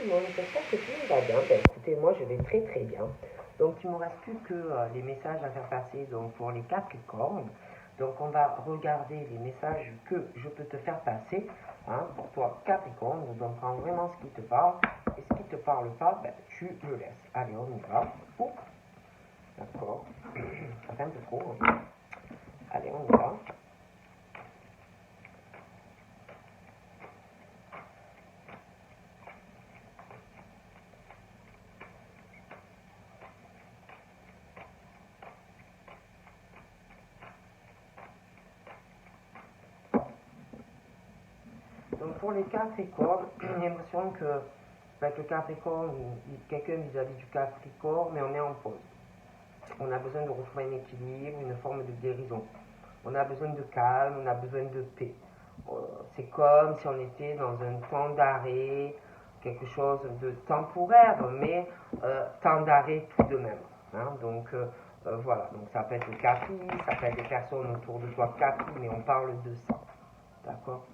tout le monde, j'espère que tout le monde va bien. Ben, écoutez, moi je vais très très bien. Donc il ne me reste plus que les messages à faire passer donc, pour les Capricornes. Donc on va regarder les messages que je peux te faire passer pour toi Capricorne. Donc prends vraiment ce qui te parle. Et ce qui ne te parle pas, ben, tu le laisses. Allez, on y va. Oups. D'accord. Ça fait un peu trop. Hein. Allez, on y va. Donc pour les Capricornes, j'ai l'impression que avec le Capricorne, quelqu'un vis-à-vis du Capricorne, mais on est en pause. On a besoin de retrouver un équilibre, une forme de guérison. On a besoin de calme, on a besoin de paix. C'est comme si on était dans un temps d'arrêt, quelque chose de temporaire, mais temps d'arrêt tout de même. Donc voilà, donc ça peut être le Capri, ça peut être des personnes autour de toi Capri, mais on parle de ça. D'accord.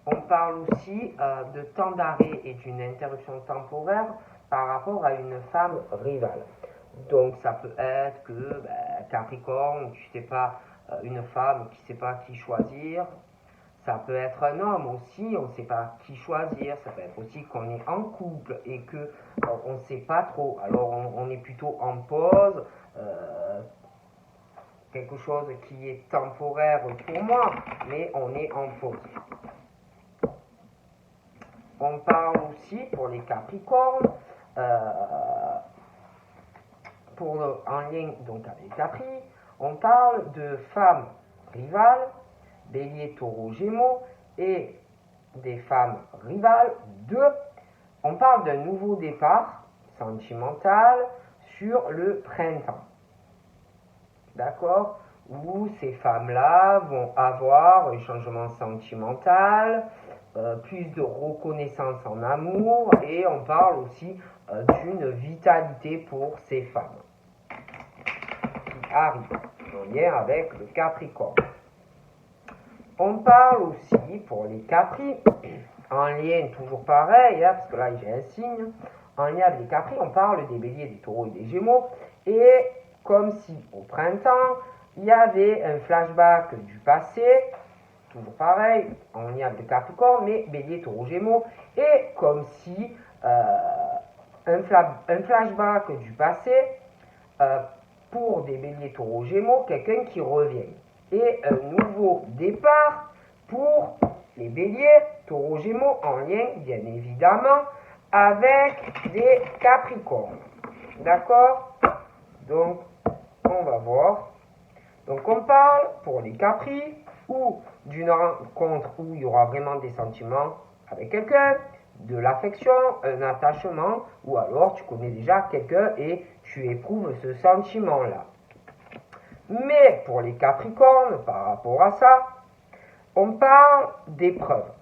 On parle aussi de temps d'arrêt et d'une interruption temporaire par rapport à une femme rivale. Donc ça peut être que Capricorne, tu sais pas, une femme qui ne sait pas qui choisir. Ça peut être un homme aussi, on ne sait pas qui choisir. Ça peut être aussi qu'on est en couple et que on ne sait pas trop. Alors on est plutôt en pause. Quelque chose qui est temporaire pour moi, mais on est en pause. On parle aussi pour les Capricornes, en lien donc avec les Capri, on parle de femmes rivales, Bélier, Taureau, Gémeaux, et des femmes rivales, on parle d'un nouveau départ sentimental sur le printemps. D'accord? Où ces femmes-là vont avoir un changement sentimental, plus de reconnaissance en amour, et on parle aussi d'une vitalité pour ces femmes qui arrivent en lien avec le Capricorne. On parle aussi pour les Capri, en lien toujours pareil, parce que là j'ai un signe, en lien avec les Capri, on parle des Béliers, des Taureaux et des Gémeaux, et comme si au printemps, il y avait un flashback du passé, toujours pareil, en lien avec le Capricorne, mais Bélier, Taureau, Gémeaux, et comme si un flashback du passé, pour des Béliers, Taureau, Gémeaux, quelqu'un qui revient. Et un nouveau départ pour les Béliers, Taureau, Gémeaux, en lien, bien évidemment, avec des Capricornes. D'accord? Donc, on va voir. Donc, on parle pour les Capri, ou d'une rencontre où il y aura vraiment des sentiments avec quelqu'un, de l'affection, un attachement, ou alors tu connais déjà quelqu'un et tu éprouves ce sentiment-là. Mais pour les Capricornes, par rapport à ça, on parle d'épreuves,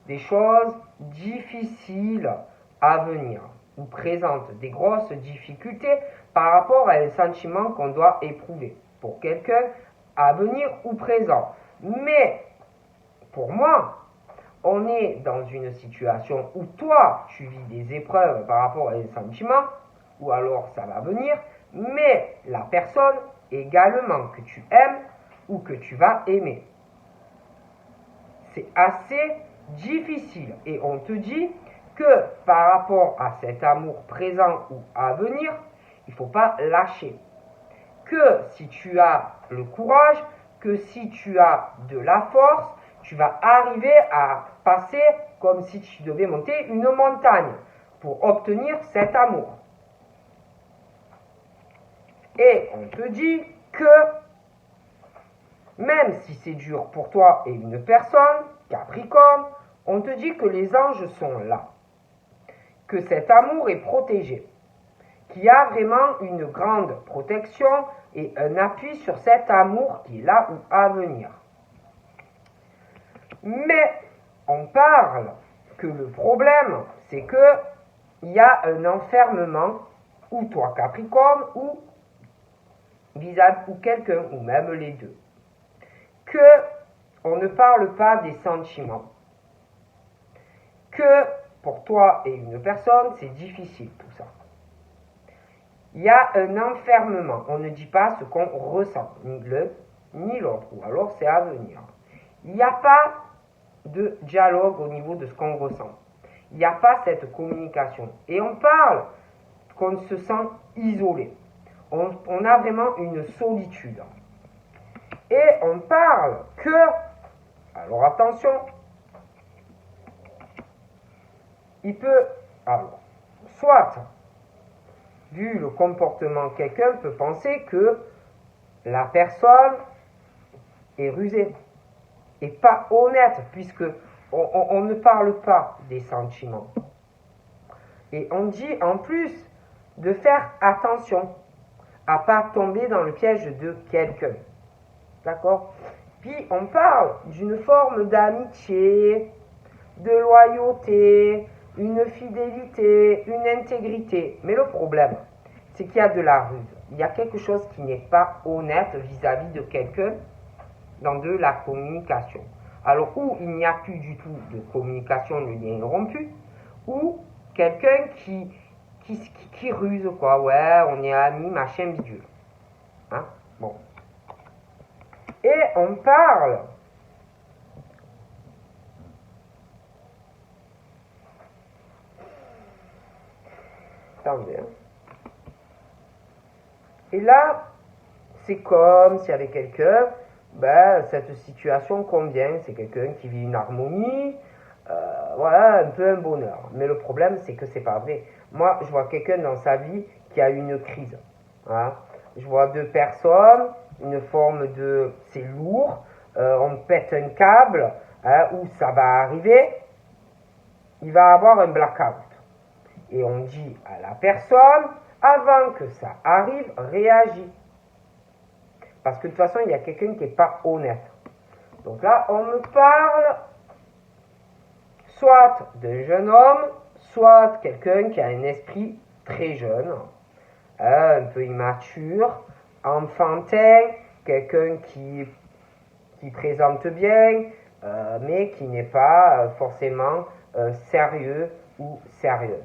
des choses difficiles à venir, ou présentent des grosses difficultés par rapport à un sentiment qu'on doit éprouver pour quelqu'un à venir ou présent. Mais pour moi, on est dans une situation où toi, tu vis des épreuves par rapport à un sentiment, ou alors ça va venir, mais la personne également que tu aimes ou que tu vas aimer. C'est assez difficile et on te dit que par rapport à cet amour présent ou à venir, il ne faut pas lâcher. Que si tu as le courage, que si tu as de la force, tu vas arriver à passer comme si tu devais monter une montagne pour obtenir cet amour. Et on te dit que même si c'est dur pour toi et une personne, Capricorne, on te dit que les anges sont là, que cet amour est protégé, qu'il y a vraiment une grande protection et un appui sur cet amour qui est là ou à venir. Mais on parle que le problème, c'est que il y a un enfermement, ou toi Capricorne, ou vis-à-vis ou quelqu'un, ou même les deux. Que on ne parle pas des sentiments. Que pour toi et une personne, c'est difficile tout ça. Il y a un enfermement. On ne dit pas ce qu'on ressent, ni l'un ni l'autre, ou alors c'est à venir. Il n'y a pas de dialogue au niveau de ce qu'on ressent. Il n'y a pas cette communication. Et on parle qu'on se sent isolé. On a vraiment une solitude. Et on parle que, alors attention, il peut, alors, soit, vu le comportement, quelqu'un peut penser que la personne est rusée et pas honnête, puisque on ne parle pas des sentiments. Et on dit en plus de faire attention à pas tomber dans le piège de quelqu'un. D'accord? Puis on parle d'une forme d'amitié, de loyauté, une fidélité, une intégrité. Mais le problème, c'est qu'il y a de la ruse. Il y a quelque chose qui n'est pas honnête vis-à-vis de quelqu'un dans de la communication. Alors, où il n'y a plus du tout de communication, le lien est rompu, ou quelqu'un qui ruse, quoi. Ouais, on est amis, machin, bidule. Hein? Bon. Et on parle attendez, hein. Et là, c'est comme s'il y avait quelqu'un, ben, cette situation convient, c'est quelqu'un qui vit une harmonie, voilà, un peu un bonheur. Mais le problème, c'est que c'est pas vrai. Moi, je vois quelqu'un dans sa vie qui a une crise. Hein. Je vois deux personnes, une forme de... c'est lourd, on pète un câble, hein, où ça va arriver, il va avoir un blackout. Et on dit à la personne, avant que ça arrive, réagis. Parce que de toute façon, il y a quelqu'un qui n'est pas honnête. Donc là, on me parle soit d'un jeune homme, soit quelqu'un qui a un esprit très jeune, un peu immature, enfantin, quelqu'un qui présente bien, mais qui n'est pas forcément sérieux ou sérieuse.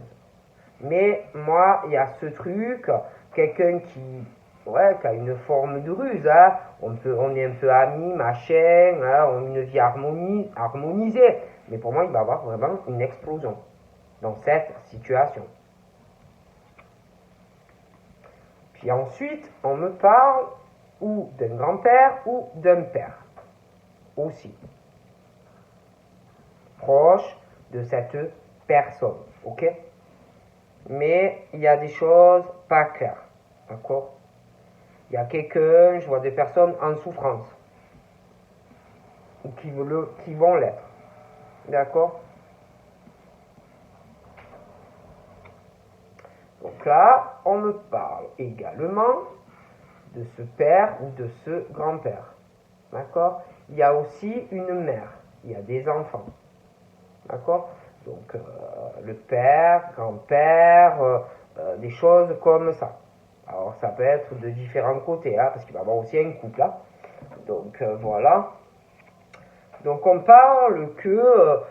Mais moi, il y a ce truc, quelqu'un qui a une forme de ruse, hein. On est un peu amis, machin, hein, on a une vie harmonisée. Mais pour moi, il va y avoir vraiment une explosion dans cette situation. Puis ensuite, on me parle ou d'un grand-père ou d'un père. Aussi. Proche de cette personne. Ok? Mais il y a des choses pas claires. D'accord? Il y a quelqu'un, je vois des personnes en souffrance. Ou qui vont l'être. D'accord? Donc là, on me parle également de ce père ou de ce grand-père. D'accord? Il y a aussi une mère. Il y a des enfants. D'accord? Donc, le père, grand-père, des choses comme ça. Alors, ça peut être de différents côtés, hein, parce qu'il va y avoir aussi un couple, là. Donc, voilà. Donc, on parle que,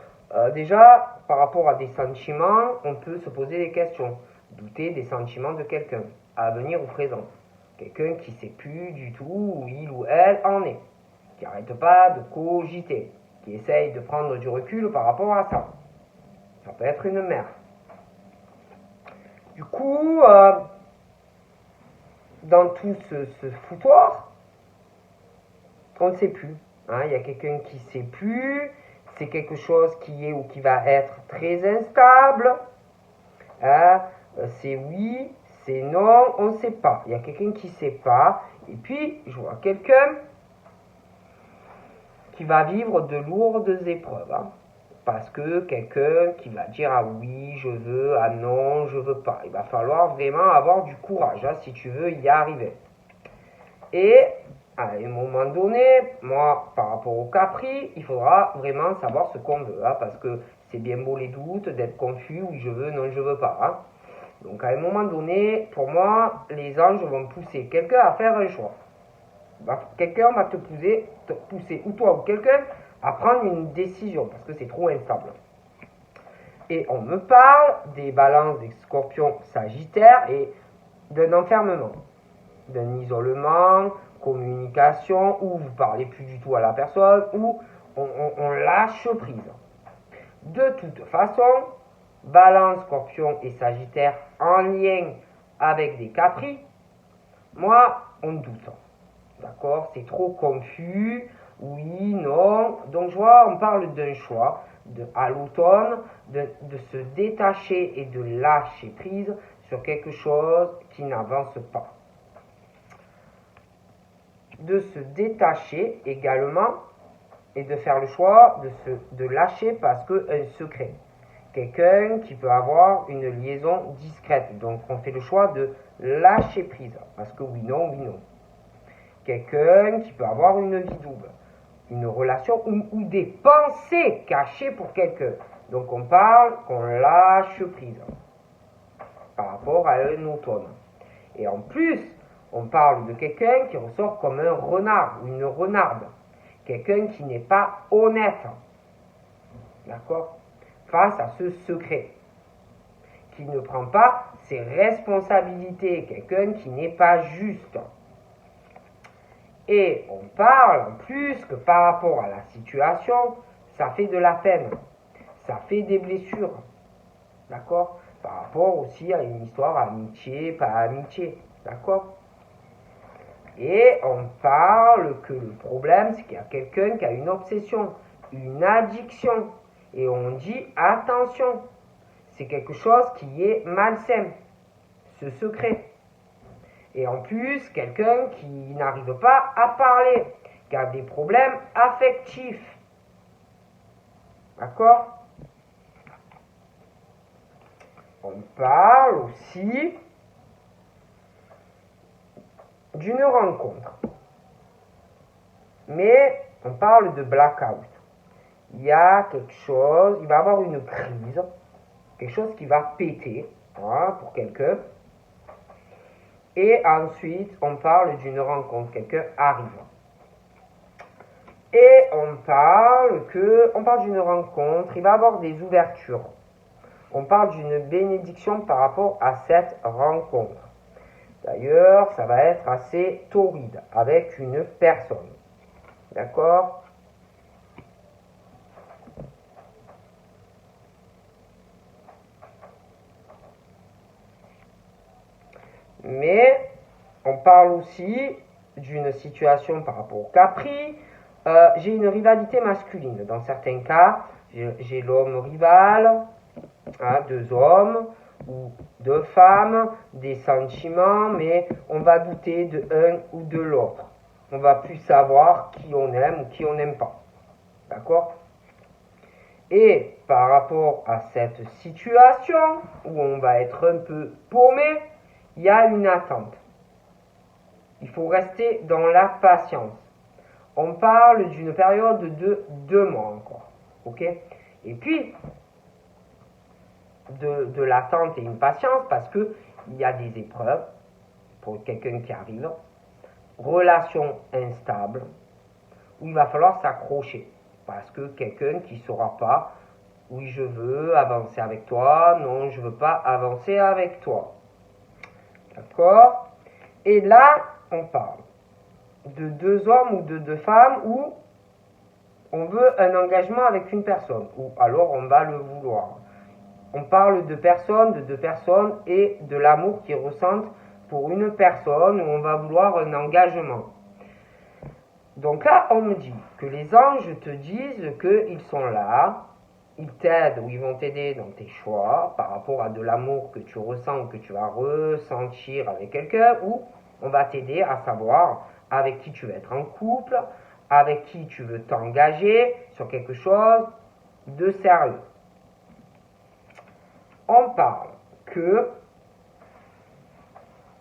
déjà, par rapport à des sentiments, on peut se poser des questions. Douter des sentiments de quelqu'un, à venir ou présent. Quelqu'un qui ne sait plus du tout où il ou elle en est. Qui n'arrête pas de cogiter. Qui essaye de prendre du recul par rapport à ça. Ça peut être une mère. Du coup, dans tout ce foutoir, on ne sait plus. Hein, il y a quelqu'un qui ne sait plus. C'est quelque chose qui est ou qui va être très instable. Hein, c'est oui, c'est non, on ne sait pas. Il y a quelqu'un qui ne sait pas. Et puis, je vois quelqu'un qui va vivre de lourdes épreuves. Hein. Parce que quelqu'un qui va dire ah oui, je veux, ah non, je veux pas. Il va falloir vraiment avoir du courage hein, si tu veux y arriver. Et à un moment donné, moi, par rapport au capri, il faudra vraiment savoir ce qu'on veut. Hein, parce que c'est bien beau les doutes, d'être confus, oui je veux, non je veux pas. Hein. Donc à un moment donné, pour moi, les anges vont pousser quelqu'un à faire un choix. Quelqu'un va te pousser, ou toi ou quelqu'un, à prendre une décision, parce que c'est trop instable. Et on me parle des balances des scorpions sagittaires et d'un enfermement, d'un isolement, communication, où vous parlez plus du tout à la personne, où on lâche prise. De toute façon, Balance, Scorpion et Sagittaire en lien avec des caprices, moi, on doute. D'accord? C'est trop confus. Oui, non. Donc, je vois, on parle d'un choix à l'automne de se détacher et de lâcher prise sur quelque chose qui n'avance pas. De se détacher également et de faire le choix de lâcher parce qu'un secret. Quelqu'un qui peut avoir une liaison discrète. Donc on fait le choix de lâcher prise. Parce que oui, non, oui, non. Quelqu'un qui peut avoir une vie double. Une relation ou des pensées cachées pour quelqu'un. Donc on parle qu'on lâche prise. Par rapport à un automne. Et en plus, on parle de quelqu'un qui ressort comme un renard ou une renarde. Quelqu'un qui n'est pas honnête. D'accord? Face à ce secret. Qui ne prend pas ses responsabilités. Quelqu'un qui n'est pas juste. Et on parle en plus que par rapport à la situation, ça fait de la peine. Ça fait des blessures. D'accord? Par rapport aussi à une histoire amitié, pas amitié. D'accord? Et on parle que le problème, c'est qu'il y a quelqu'un qui a une obsession, une addiction. Et on dit attention, c'est quelque chose qui est malsain, ce secret. Et en plus, quelqu'un qui n'arrive pas à parler, qui a des problèmes affectifs. D'accord? On parle aussi d'une rencontre. Mais on parle de blackout. Il y a quelque chose, il va y avoir une crise, quelque chose qui va péter pour quelqu'un. Et ensuite, on parle d'une rencontre, quelqu'un arrive. Et on parle d'une rencontre, il va y avoir des ouvertures. On parle d'une bénédiction par rapport à cette rencontre. D'ailleurs, ça va être assez torride avec une personne. D'accord? Mais on parle aussi d'une situation par rapport au Capri. J'ai une rivalité masculine. Dans certains cas, j'ai l'homme rival, deux hommes ou deux femmes, des sentiments, mais on va douter de un ou de l'autre. On va plus savoir qui on aime ou qui on n'aime pas. D'accord? Et par rapport à cette situation où on va être un peu paumé, il y a une attente. Il faut rester dans la patience. On parle d'une période de 2 mois encore. Ok? Et puis, de l'attente et une patience parce qu'il y a des épreuves pour quelqu'un qui arrive, relation instable, où il va falloir s'accrocher. Parce que quelqu'un qui ne saura pas, oui je veux avancer avec toi, non je ne veux pas avancer avec toi. D'accord? Et là, on parle de 2 hommes ou de 2 femmes où on veut un engagement avec une personne, ou alors on va le vouloir. On parle de personnes, de 2 personnes et de l'amour qu'ils ressentent pour une personne où on va vouloir un engagement. Donc là, on me dit que les anges te disent qu'ils sont là, ils t'aident ou ils vont t'aider dans tes choix par rapport à de l'amour que tu ressens ou que tu vas ressentir avec quelqu'un, ou on va t'aider à savoir avec qui tu veux être en couple, avec qui tu veux t'engager sur quelque chose de sérieux. On parle que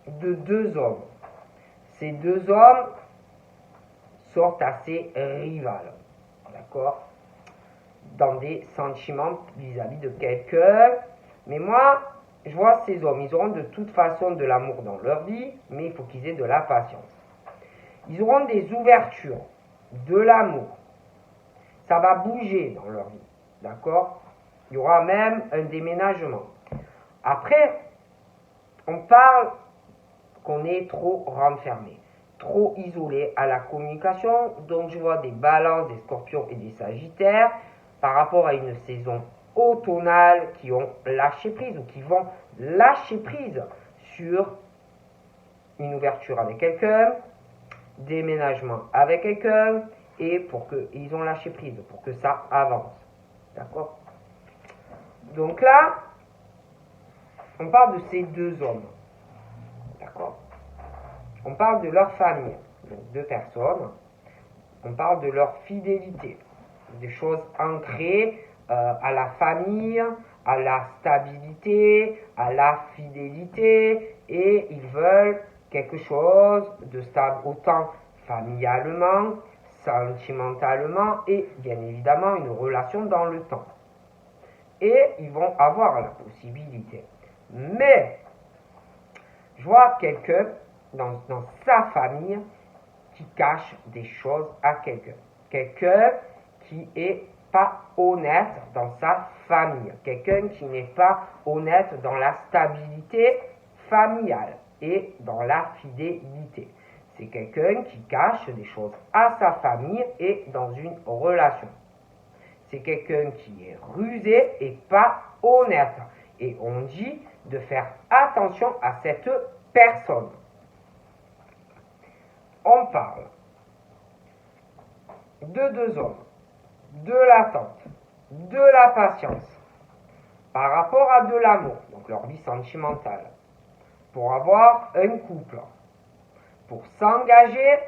de 2 hommes. Ces 2 hommes sortent assez rivales, d'accord? Dans des sentiments vis-à-vis de quelqu'un. Mais moi, je vois ces hommes, ils auront de toute façon de l'amour dans leur vie, mais il faut qu'ils aient de la patience. Ils auront des ouvertures, de l'amour. Ça va bouger dans leur vie, d'accord? Il y aura même un déménagement. Après, on parle qu'on est trop renfermé, trop isolé à la communication. Donc je vois des balances, des scorpions et des sagittaires par rapport à une saison automnale qui ont lâché prise ou qui vont lâcher prise sur une ouverture avec quelqu'un, déménagement avec quelqu'un, et pour qu'ils ont lâché prise, pour que ça avance. D'accord? Donc là, on parle de ces deux hommes. D'accord? On parle de leur famille, donc deux personnes. On parle de leur fidélité, des choses ancrées à la famille, à la stabilité, à la fidélité, et ils veulent quelque chose de stable autant familialement, sentimentalement et bien évidemment une relation dans le temps. Et ils vont avoir la possibilité. Mais je vois quelqu'un dans sa famille qui cache des choses à quelqu'un. Quelqu'un qui est pas honnête dans sa famille. Quelqu'un qui n'est pas honnête dans la stabilité familiale et dans la fidélité. C'est quelqu'un qui cache des choses à sa famille et dans une relation. C'est quelqu'un qui est rusé et pas honnête. Et on dit de faire attention à cette personne. On parle de deux hommes, de l'attente, de la patience, par rapport à de l'amour, donc leur vie sentimentale, pour avoir un couple, pour s'engager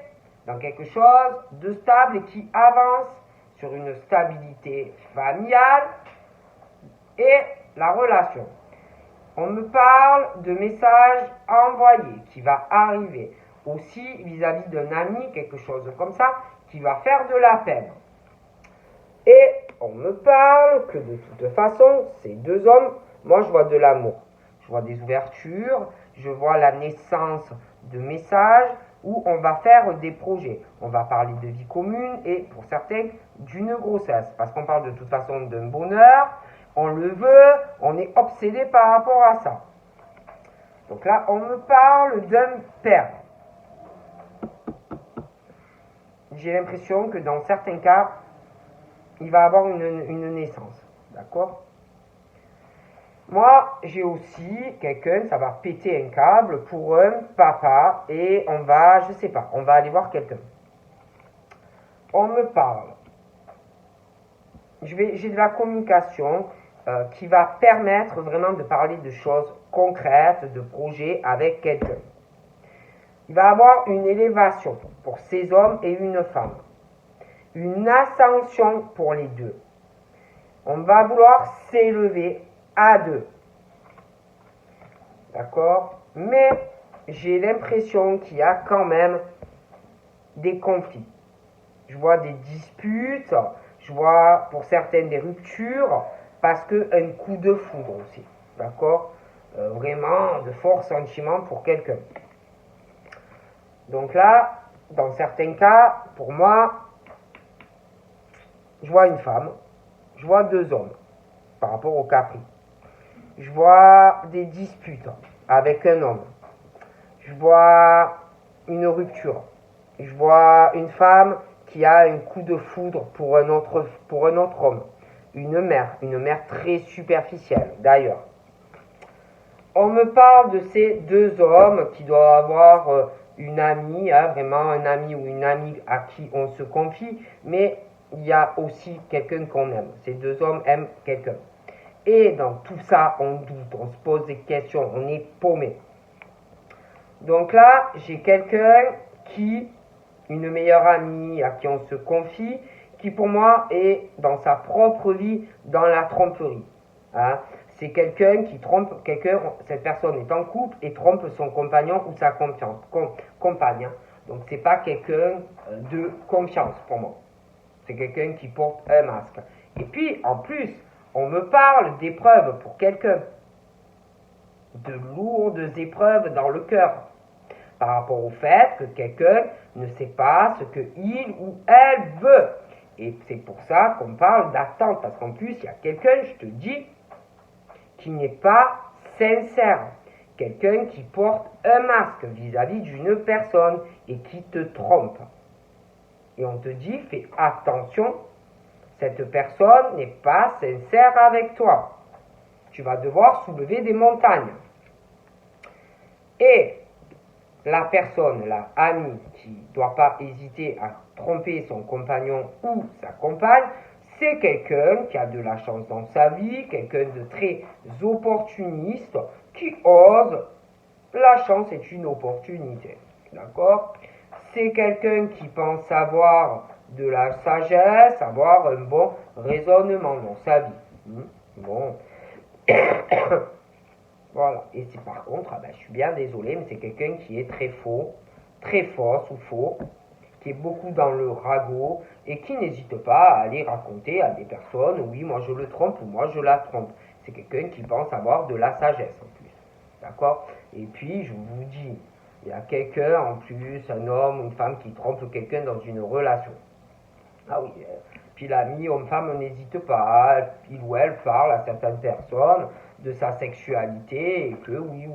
dans quelque chose de stable et qui avance sur une stabilité familiale et la relation. On me parle de messages envoyés qui va arriver aussi vis-à-vis d'un ami, quelque chose comme ça, qui va faire de la peine. Et on me parle que de toute façon, ces deux hommes, moi je vois de l'amour. Je vois des ouvertures, je vois la naissance de messages où on va faire des projets. On va parler de vie commune et pour certains d'une grossesse. Parce qu'on parle de toute façon d'un bonheur, on le veut, on est obsédé par rapport à ça. Donc là, on me parle d'un père. J'ai l'impression que dans certains cas, il va avoir une naissance. D'accord? Moi, j'ai aussi quelqu'un, ça va péter un câble pour un papa et on va, je sais pas, on va aller voir quelqu'un. On me parle. J'ai de la communication qui va permettre vraiment de parler de choses concrètes, de projets avec quelqu'un. Il va avoir une élévation pour ces hommes et une femme. Une ascension pour les deux. On va vouloir s'élever à deux. D'accord? Mais j'ai l'impression qu'il y a quand même des conflits. Je vois des disputes, je vois pour certaines des ruptures, parce qu'un coup de foudre aussi. D'accord? Vraiment de forts sentiments pour quelqu'un. Donc là, dans certains cas, pour moi, je vois une femme, je vois deux hommes, par rapport au Capri. Je vois des disputes avec un homme. Je vois une rupture. Je vois une femme qui a un coup de foudre pour un autre homme. Une mère très superficielle d'ailleurs. On me parle de ces deux hommes qui doivent avoir une amie, vraiment un ami ou une amie à qui on se confie, mais il y a aussi quelqu'un qu'on aime. Ces deux hommes aiment quelqu'un. Et dans tout ça, on doute, on se pose des questions, on est paumé. Donc là, j'ai quelqu'un une meilleure amie à qui on se confie, qui pour moi est dans sa propre vie dans la tromperie. Hein? C'est quelqu'un qui trompe quelqu'un, cette personne est en couple et trompe son compagnon ou sa compagne. Donc c'est pas quelqu'un de confiance pour moi. C'est quelqu'un qui porte un masque. Et puis en plus, on me parle d'épreuves pour quelqu'un. De lourdes épreuves dans le cœur. Par rapport au fait que quelqu'un ne sait pas ce qu'il ou elle veut. Et c'est pour ça qu'on parle d'attente, parce qu'en plus, il y a quelqu'un, je te dis, qui n'est pas sincère. Quelqu'un qui porte un masque vis-à-vis d'une personne et qui te trompe. Et on te dit, fais attention, cette personne n'est pas sincère avec toi. Tu vas devoir soulever des montagnes. Et la personne, la amie, qui ne doit pas hésiter à tromper son compagnon ou sa compagne, c'est quelqu'un qui a de la chance dans sa vie, quelqu'un de très opportuniste, qui ose. La chance est une opportunité. D'accord? C'est quelqu'un qui pense avoir de la sagesse, avoir un bon raisonnement dans sa vie. Bon. Voilà. Et si par contre, je suis bien désolé, mais c'est quelqu'un qui est très faux, très fausse ou faux, qui est beaucoup dans le ragot et qui n'hésite pas à aller raconter à des personnes, oui, moi je le trompe ou moi je la trompe. C'est quelqu'un qui pense avoir de la sagesse en plus. D'accord? Et puis, je vous dis, il y a quelqu'un en plus, un homme ou une femme qui trompe quelqu'un dans une relation. Ah oui, puis l'ami homme-femme n'hésite pas, il ou elle parle à certaines personnes de sa sexualité et que oui,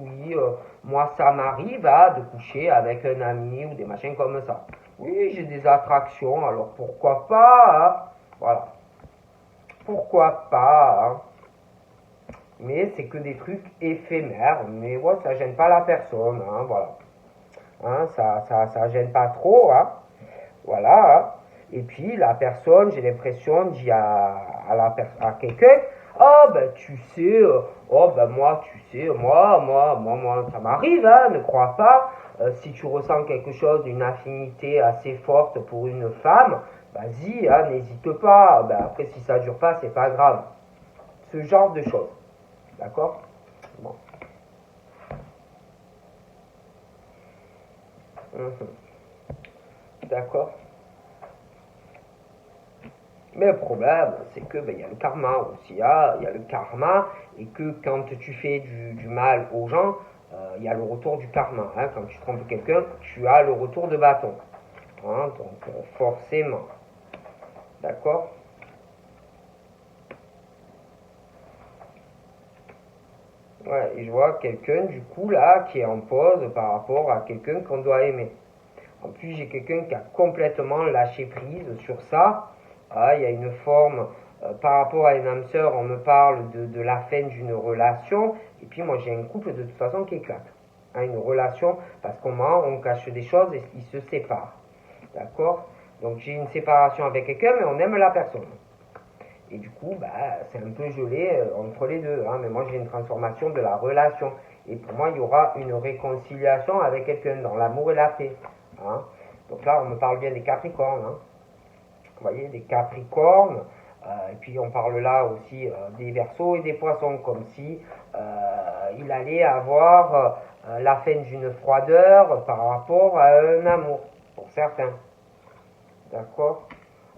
moi ça m'arrive de coucher avec un ami ou des machins comme ça. Oui, j'ai des attractions, alors pourquoi pas, voilà. Pourquoi pas, mais c'est que des trucs éphémères, mais ouais, ça gêne pas la personne, voilà. Ça gêne pas trop, voilà. Et puis la personne, j'ai l'impression, dit à quelqu'un, oh ben tu sais, oh ben moi tu sais, moi, ça m'arrive, ne crois pas. Si tu ressens quelque chose, une affinité assez forte pour une femme, vas-y, n'hésite pas. Ben, après si ça dure pas, c'est pas grave. Ce genre de choses. D'accord? Bon. D'accord? Mais le problème, c'est que y a le karma aussi. Il y a le karma, et que quand tu fais du mal aux gens, il y a le retour du karma. Quand tu trompes quelqu'un, tu as le retour de bâton. Donc, forcément. D'accord? Ouais, et je vois quelqu'un, du coup, là, qui est en pause par rapport à quelqu'un qu'on doit aimer. En plus, j'ai quelqu'un qui a complètement lâché prise sur ça. Il y a une forme, par rapport à une âme sœur, on me parle de la fin d'une relation. Et puis moi, j'ai un couple de toute façon qui éclate. Une relation, parce on cache des choses et ils se séparent. D'accord? Donc j'ai une séparation avec quelqu'un, mais on aime la personne. Et du coup, c'est un peu gelé entre les deux. Mais moi, j'ai une transformation de la relation. Et pour moi, il y aura une réconciliation avec quelqu'un dans l'amour et la paix. Donc là, on me parle bien des Capricornes. Vous voyez, des Capricornes. Et puis, on parle là aussi des Verseaux et des Poissons, comme si il allait avoir la fin d'une froideur par rapport à un amour, pour certains. D'accord?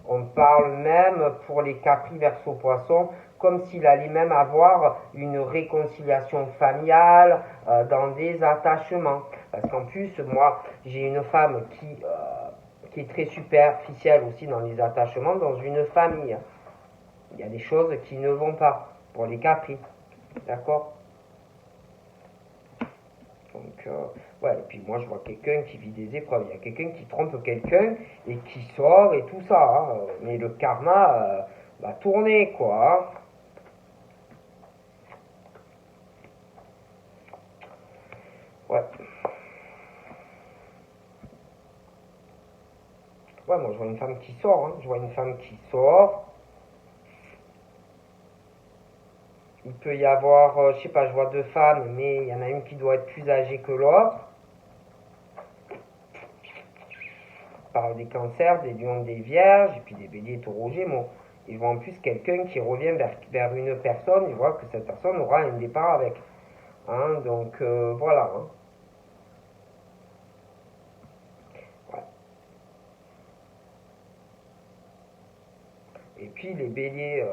On parle même pour les Capri Verseaux Poissons comme s'il allait même avoir une réconciliation familiale dans des attachements. Parce qu'en plus, moi, j'ai une femme qui est très superficielle aussi dans les attachements dans une famille. Il y a des choses qui ne vont pas pour les Capri. D'accord? Donc, ouais, et puis moi je vois quelqu'un qui vit des épreuves, il y a quelqu'un qui trompe quelqu'un et qui sort et tout ça, mais le karma va tourner, quoi. Ouais. Ouais, moi je vois une femme qui sort, je vois une femme qui sort. Il peut y avoir, je sais pas, je vois deux femmes, mais il y en a une qui doit être plus âgée que l'autre. Par des cancers, des lions, des vierges, et puis des béliers, taureaux, gémeaux. Ils voient en plus quelqu'un qui revient vers une personne, ils voient que cette personne aura un départ avec. Donc voilà. Ouais. Et puis les béliers,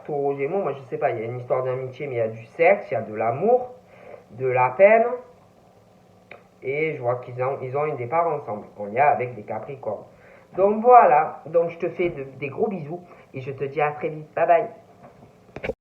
taureaux, gémeaux, moi je sais pas, il y a une histoire d'amitié, mais il y a du sexe, il y a de l'amour, de la peine, et je vois qu'ils ont un départ ensemble, en lien avec des capricornes. Donc voilà, donc je te fais des gros bisous et je te dis à très vite. Bye bye.